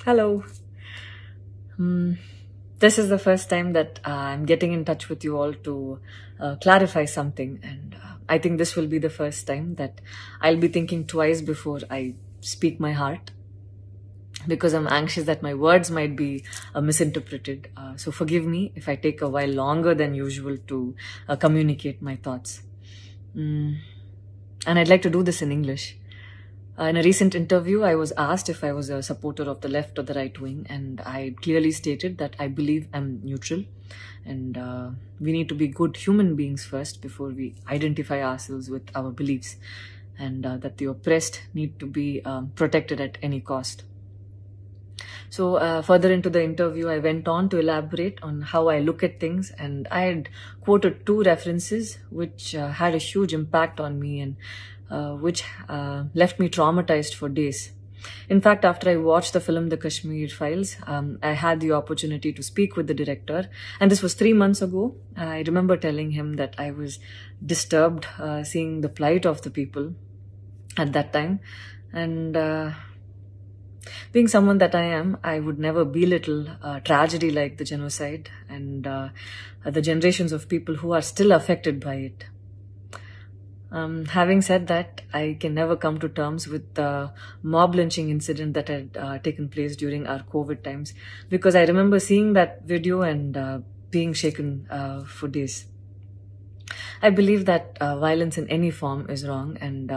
Hello. Hmm. This is the first time that I'm getting in touch with you all to clarify something, and I think this will be the first time that I'll be thinking twice before I speak my heart because I'm anxious that my words might be misinterpreted. So forgive me if I take a while longer than usual to communicate my thoughts. Mm. And I'd like to do this in English. In a recent interview, I was asked if I was a supporter of the left or the right wing, and I clearly stated that I believe I'm neutral, and we need to be good human beings first before we identify ourselves with our beliefs, and that the oppressed need to be protected at any cost. So, further into the interview, I went on to elaborate on how I look at things, and I had quoted two references which had a huge impact on me and which left me traumatized for days. In fact, after I watched the film The Kashmir Files, I had the opportunity to speak with the director, and this was 3 months ago. I remember telling him that I was disturbed seeing the plight of the people at that time, and being someone that I am, I would never belittle tragedy like the genocide and the generations of people who are still affected by it. Having said that, I can never come to terms with the mob lynching incident that had taken place during our COVID times, because I remember seeing that video and being shaken for days. I believe that violence in any form is wrong, and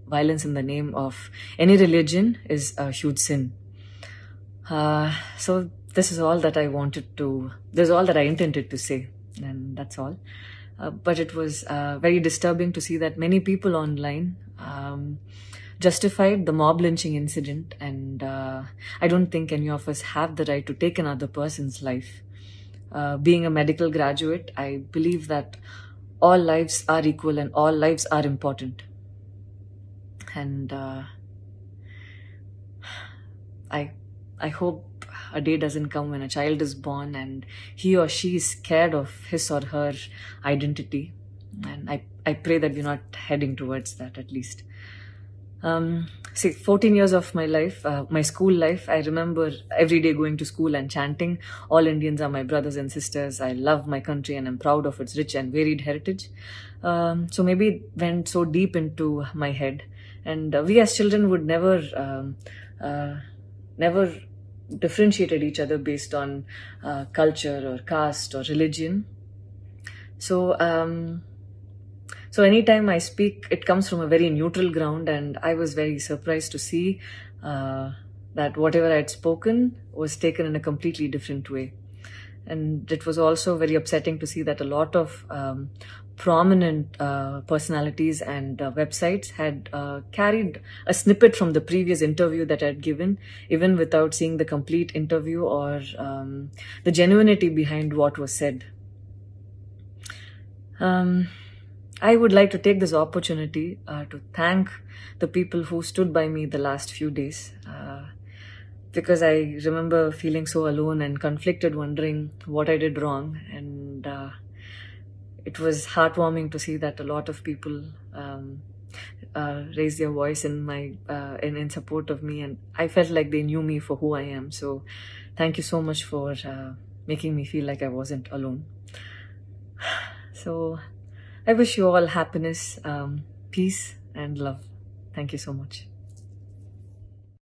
violence in the name of any religion is a huge sin. So this is all that I this is all that I intended to say, and that's all. But it was very disturbing to see that many people online justified the mob lynching incident, and I don't think any of us have the right to take another person's life. Being a medical graduate, I believe that all lives are equal and all lives are important. And I hope a day doesn't come when a child is born and he or she is scared of his or her identity. And I pray that we're not heading towards that, at least. 14 years of my life, my school life, I remember every day going to school and chanting, "All Indians are my brothers and sisters. I love my country and I'm proud of its rich and varied heritage." So maybe it went so deep into my head. And we as children would never differentiated each other based on culture or caste or religion. So anytime I speak, it comes from a very neutral ground, and I was very surprised to see that whatever I had spoken was taken in a completely different way. And it was also very upsetting to see that a lot of prominent personalities and websites had carried a snippet from the previous interview that I had given, even without seeing the complete interview or the genuinity behind what was said. I would like to take this opportunity to thank the people who stood by me the last few days, because I remember feeling so alone and conflicted, wondering what I did wrong. And it was heartwarming to see that a lot of people raised their voice in support of me, and I felt like they knew me for who I am. So thank you so much for making me feel like I wasn't alone. So I wish you all happiness, peace, and love. Thank you so much.